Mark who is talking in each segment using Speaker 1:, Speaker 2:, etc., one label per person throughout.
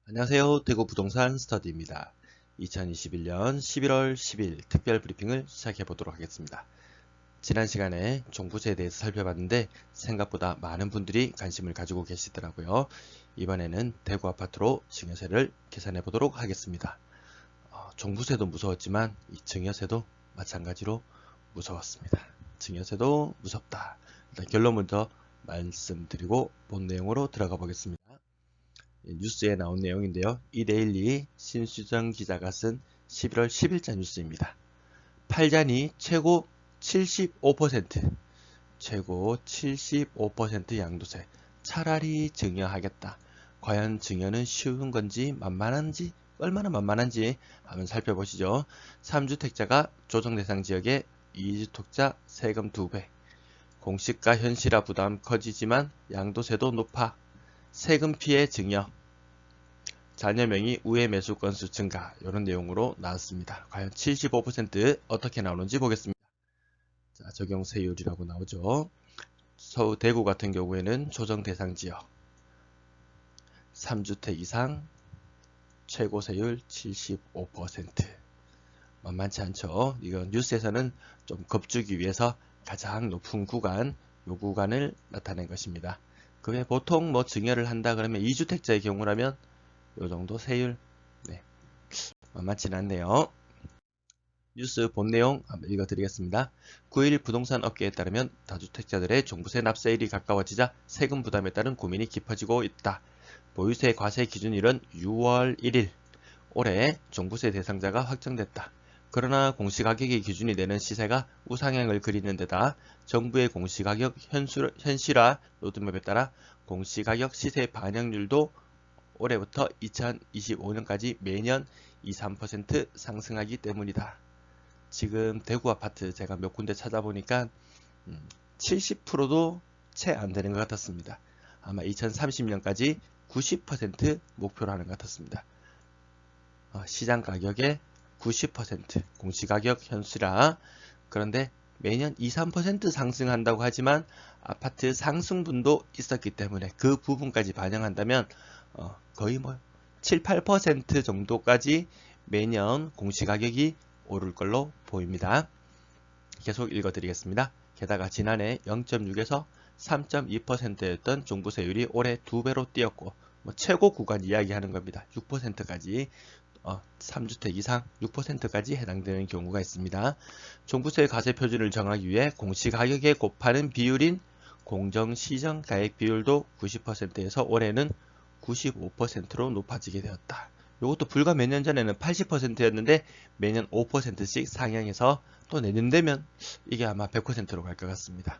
Speaker 1: 안녕하세요. 대구 부동산 스터디입니다. 2021년 11월 10일 특별 브리핑을 시작해 보도록 하겠습니다. 지난 시간에 종부세에 대해서 살펴봤는데 생각보다 많은 분들이 관심을 가지고 계시더라고요. 이번에는 대구 아파트로 증여세를 계산해 보도록 하겠습니다. 종부세도 무서웠지만 이 증여세도 마찬가지로 무서웠습니다. 증여세도 무섭다. 일단 결론부터 말씀드리고 본 내용으로 들어가 보겠습니다. 뉴스에 나온 내용인데요. 이데일리 신수정 기자가 쓴 11월 10일자 뉴스입니다. 팔자니 최고 75%, 최고 75% 양도세. 차라리 증여하겠다. 과연 증여는 쉬운 건지 만만한지 얼마나 만만한지 한번 살펴보시죠. 3주택자가 조정 대상 지역에 2주택자 세금 2배. 공시가 현실화 부담 커지지만 양도세도 높아. 세금 피해 증여. 자녀 명의 우회 매수 건수 증가 이런 내용으로 나왔습니다. 과연 75% 어떻게 나오는지 보겠습니다. 자, 적용 세율이라고 나오죠. 서울 대구 같은 경우에는 조정 대상 지역 3주택 이상 최고 세율 75%. 만만치 않죠. 이건 뉴스에서는 좀 겁주기 위해서 가장 높은 구간, 요 구간을 나타낸 것입니다. 그 외에 보통 뭐 증여를 한다 그러면 2주택자의 경우라면 요 정도 세율, 네, 만만치는 않네요. 뉴스 본 내용 한번 읽어드리겠습니다. 9일 부동산 업계에 따르면 다주택자들의 종부세 납세일이 가까워지자 세금 부담에 따른 고민이 깊어지고 있다. 보유세 과세 기준일은 6월 1일. 올해 종부세 대상자가 확정됐다. 그러나 공시가격의 기준이 되는 시세가 우상향을 그리는 데다 정부의 공시가격 현실화 로드맵에 따라 공시가격 시세 반영률도 올해부터 2025년까지 매년 2~3% 상승하기 때문이다. 지금 대구 아파트 제가 몇 군데 찾아보니까 70%도 채 안 되는 것 같았습니다. 아마 2030년까지 90% 목표로 하는 것 같았습니다. 시장 가격의 90% 공시가격 현실화. 그런데 매년 2~3% 상승한다고 하지만 아파트 상승분도 있었기 때문에 그 부분까지 반영한다면 거의 뭐 7~8% 정도까지 매년 공시가격이 오를 걸로 보입니다. 계속 읽어드리겠습니다. 게다가 지난해 0.6에서 3.2%였던 종부세율이 올해 2배로 뛰었고 최고 구간 이야기하는 겁니다. 6%까지 3주택 이상 6%까지 해당되는 경우가 있습니다. 종부세 과세 표준을 정하기 위해 공시가격에 곱하는 비율인 공정시정가액 비율도 90%에서 올해는 95%로 높아지게 되었다. 이것도 불과 몇 년 전에는 80%였는데 매년 5%씩 상향해서 또 내년 되면 이게 아마 100%로 갈 것 같습니다.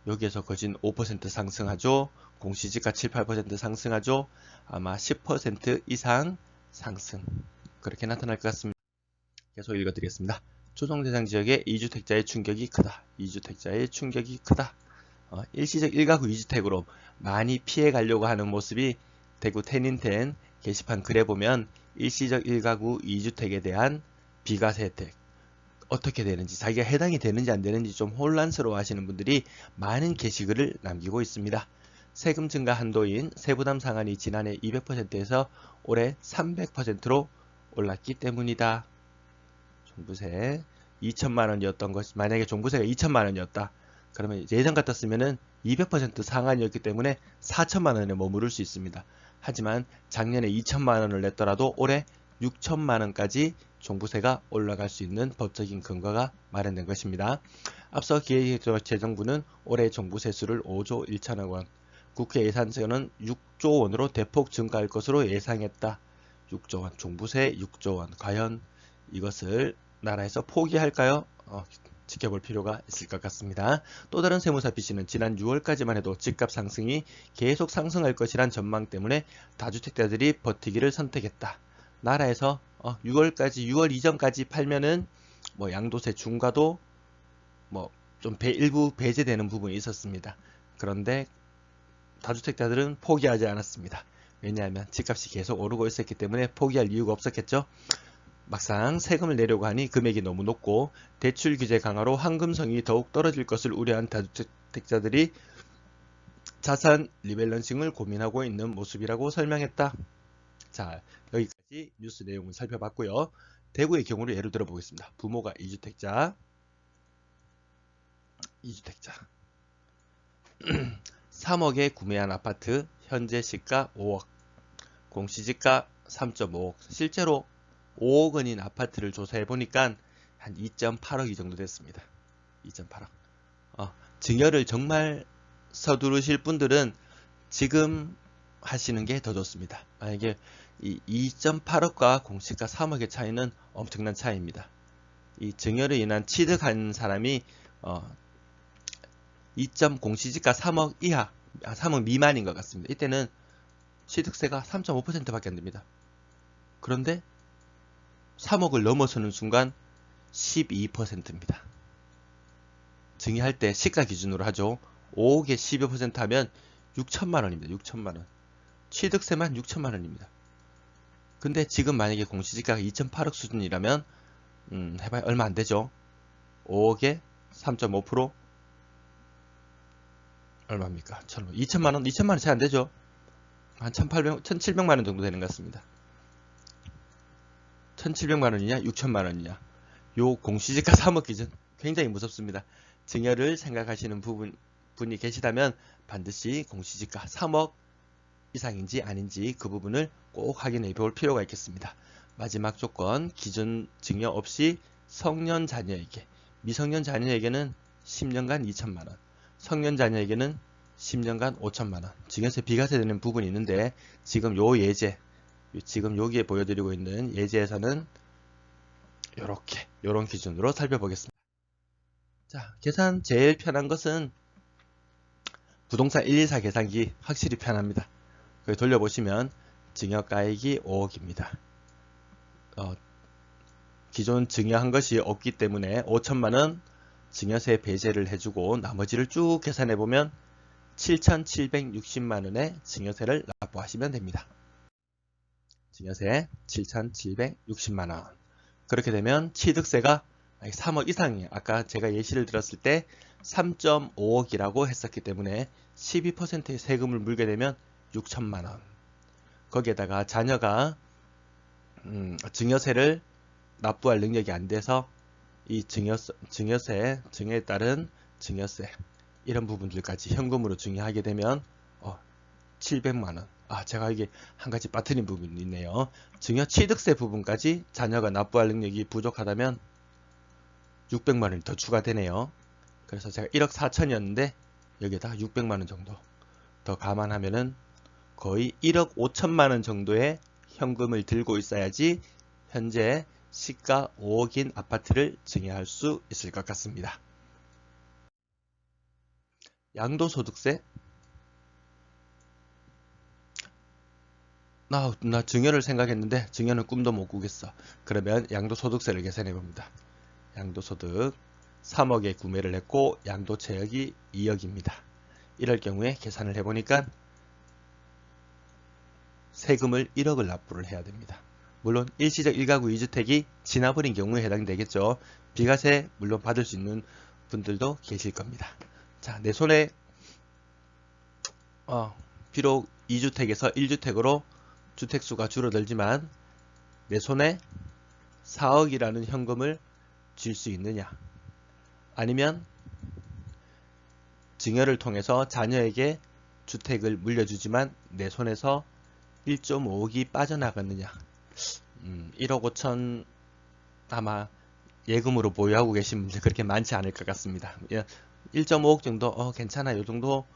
Speaker 1: 여기에서 거진 5% 상승하죠. 공시지가 7~8% 상승하죠. 아마 10% 이상 상승, 그렇게 나타날 것 같습니다. 계속 읽어드리겠습니다. 조정 대상 지역의 2주택자의 충격이 크다. 2주택자의 충격이 크다. 일시적 1가구 2주택으로 많이 피해 가려고 하는 모습이 대구 태닌텐 게시판 글에 보면 일시적 1가구 2주택에 대한 비과세 혜택 어떻게 되는지, 자기가 해당이 되는지 안 되는지 좀 혼란스러워 하시는 분들이 많은 게시글을 남기고 있습니다. 세금 증가 한도인 세부담 상한이 지난해 200%에서 올해 300%로 올랐기 때문이다. 종부세 2천만원이었던 것, 만약에 종부세가 2천만원이었다. 그러면 예전 같았으면 200% 상한이었기 때문에 4천만원에 머무를 수 있습니다. 하지만 작년에 2천만원을 냈더라도 올해 6천만원까지 종부세가 올라갈 수 있는 법적인 근거가 마련된 것입니다. 앞서 기획재정부는 올해 종부세수를 5조 1천억 원, 국회 예산서는 6조 원으로 대폭 증가할 것으로 예상했다. 6조 원, 종부세 6조 원. 과연 이것을 나라에서 포기할까요? 지켜볼 필요가 있을 것 같습니다. 또 다른 세무사 B씨는 지난 6월까지만 해도 집값 상승이 계속 상승할 것이란 전망 때문에 다주택자들이 버티기를 선택했다. 나라에서 6월 이전까지 팔면은 뭐 양도세 중과도 뭐 좀 일부 배제되는 부분이 있었습니다. 그런데 다주택자들은 포기하지 않았습니다. 왜냐하면 집값이 계속 오르고 있었기 때문에 포기할 이유가 없었겠죠. 막상 세금을 내려고 하니 금액이 너무 높고 대출 규제 강화로 황금성이 더욱 떨어질 것을 우려한 다주택자들이 자산 리밸런싱을 고민하고 있는 모습이라고 설명했다. 자, 여기까지 뉴스 내용을 살펴봤고요. 대구의 경우를 예를 들어 보겠습니다. 부모가 2주택자 3억에 구매한 아파트 현재 시가 5억, 공시지가 3.5억, 실제로 5억 원인 아파트를 조사해 보니까 한 2.8억이 정도 됐습니다. 2.8억. 증여를 정말 서두르실 분들은 지금 하시는 게 더 좋습니다. 만약에 이 2.8억과 공시가 3억의 차이는 엄청난 차이입니다. 이 증여로 인한 취득한 사람이 2.공시지가 3억 이하, 3억 미만인 것 같습니다. 이때는 취득세가 3.5%밖에 안 됩니다. 그런데 3억을 넘어서는 순간 12%입니다. 증여할 때 시가 기준으로 하죠. 5억에 12% 하면 6천만 원입니다. 6천만 원. 취득세만 6천만 원입니다. 근데 지금 만약에 공시지가가 2.8억 수준이라면 해봐야 얼마 안 되죠. 5억에 3.5% 얼마입니까? 2천만 원? 2천만 원 채 안 되죠. 한 1,700만 원 정도 되는 것 같습니다. 1,700만 원이냐 6천만 원이냐. 요 공시지가 3억 기준 굉장히 무섭습니다. 증여를 생각하시는 분이 계시다면 반드시 공시지가 3억 이상인지 아닌지 그 부분을 꼭 확인해 볼 필요가 있겠습니다. 마지막 조건, 기준 증여 없이 성년 자녀에게, 미성년 자녀에게는 10년간 2천만 원, 성년 자녀에게는 10년간 5천만 원, 증여세 비과세 되는 부분이 있는데 지금 요 예제, 지금 여기에 보여드리고 있는 예제에서는 요런 기준으로 살펴보겠습니다. 자, 계산 제일 편한 것은 부동산 124 계산기 확실히 편합니다. 돌려보시면 증여가액이 5억입니다. 기존 증여한 것이 없기 때문에 5천만원 증여세 배제를 해주고 나머지를 쭉 계산해보면 7,760만원의 증여세를 납부하시면 됩니다. 증여세 7,760만원. 그렇게 되면 취득세가 3억 이상이에요. 아까 제가 예시를 들었을 때 3.5억이라고 했었기 때문에 12%의 세금을 물게 되면 6천만원. 거기에다가 자녀가 증여세를 납부할 능력이 안 돼서 이 증여세, 증여에 따른 증여세 이런 부분들까지 현금으로 증여하게 되면 700만원. 제가 이게 한 가지 빠뜨린 부분이 있네요. 증여 취득세 부분까지 자녀가 납부할 능력이 부족하다면 600만원이 더 추가되네요. 그래서 제가 1억 4천이었는데 여기에다가 600만원 정도 더 감안하면은 거의 1억 5천만원 정도의 현금을 들고 있어야지 현재 시가 5억인 아파트를 증여할 수 있을 것 같습니다. 양도소득세? 나 증여를 생각했는데 증여는 꿈도 못 꾸겠어. 그러면 양도소득세를 계산해 봅니다. 양도소득 3억에 구매를 했고 양도채액이 2억입니다. 이럴 경우에 계산을 해보니까 세금을 1억을 납부를 해야 됩니다. 물론 일시적 1가구 2주택이 지나버린 경우에 해당되겠죠. 비과세 물론 받을 수 있는 분들도 계실 겁니다. 자, 내 손에 비록 2주택에서 1주택으로 주택수가 줄어들지만 내 손에 4억이라는 현금을 쥘 수 있느냐, 아니면 증여를 통해서 자녀에게 주택을 물려주지만 내 손에서 1.5억이 빠져나갔느냐. 1억 5천 아마 예금으로 보유하고 계신 분들 그렇게 많지 않을 것 같습니다. 1.5억 정도 괜찮아, 요 정도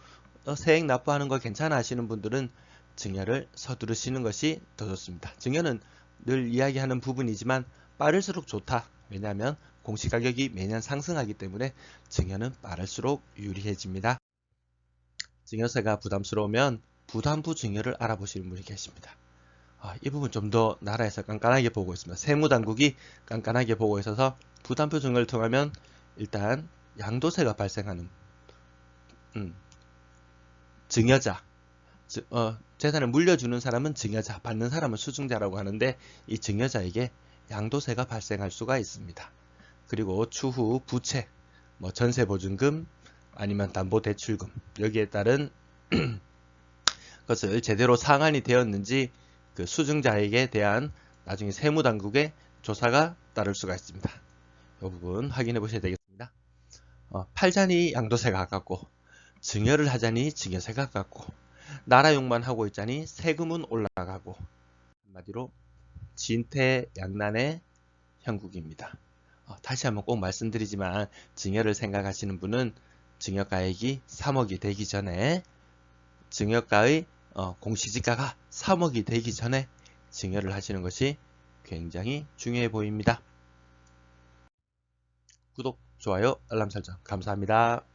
Speaker 1: 세액 납부하는 거 괜찮아 하시는 분들은 증여를 서두르시는 것이 더 좋습니다. 증여는 늘 이야기하는 부분이지만 빠를수록 좋다. 왜냐하면 공시가격이 매년 상승하기 때문에 증여는 빠를수록 유리해집니다. 증여세가 부담스러우면 부담부 증여를 알아보시는 분이 계십니다. 이 부분 좀 더 나라에서 깐깐하게 보고 있습니다. 세무당국이 깐깐하게 보고 있어서 부담부 증여를 통하면 일단 양도세가 발생하는 증여자, 재산을 물려주는 사람은 증여자, 받는 사람은 수증자라고 하는데 이 증여자에게 양도세가 발생할 수가 있습니다. 그리고 추후 부채, 전세보증금 아니면 담보대출금 여기에 따른 것을 제대로 상환이 되었는지 그 수증자에게 대한 나중에 세무당국의 조사가 따를 수가 있습니다. 이 부분 확인해 보셔야 되겠습니다. 팔자니 양도세가 아깝고 증여를 하자니 증여세가 아깝고 나라욕만 하고 있자니 세금은 올라가고 한마디로 진퇴양난의 형국입니다. 다시 한번 꼭 말씀드리지만 증여를 생각하시는 분은 증여가액이 3억이 되기 전에 증여가의 공시지가가 3억이 되기 전에 증여를 하시는 것이 굉장히 중요해 보입니다. 구독, 좋아요, 알람 설정 감사합니다.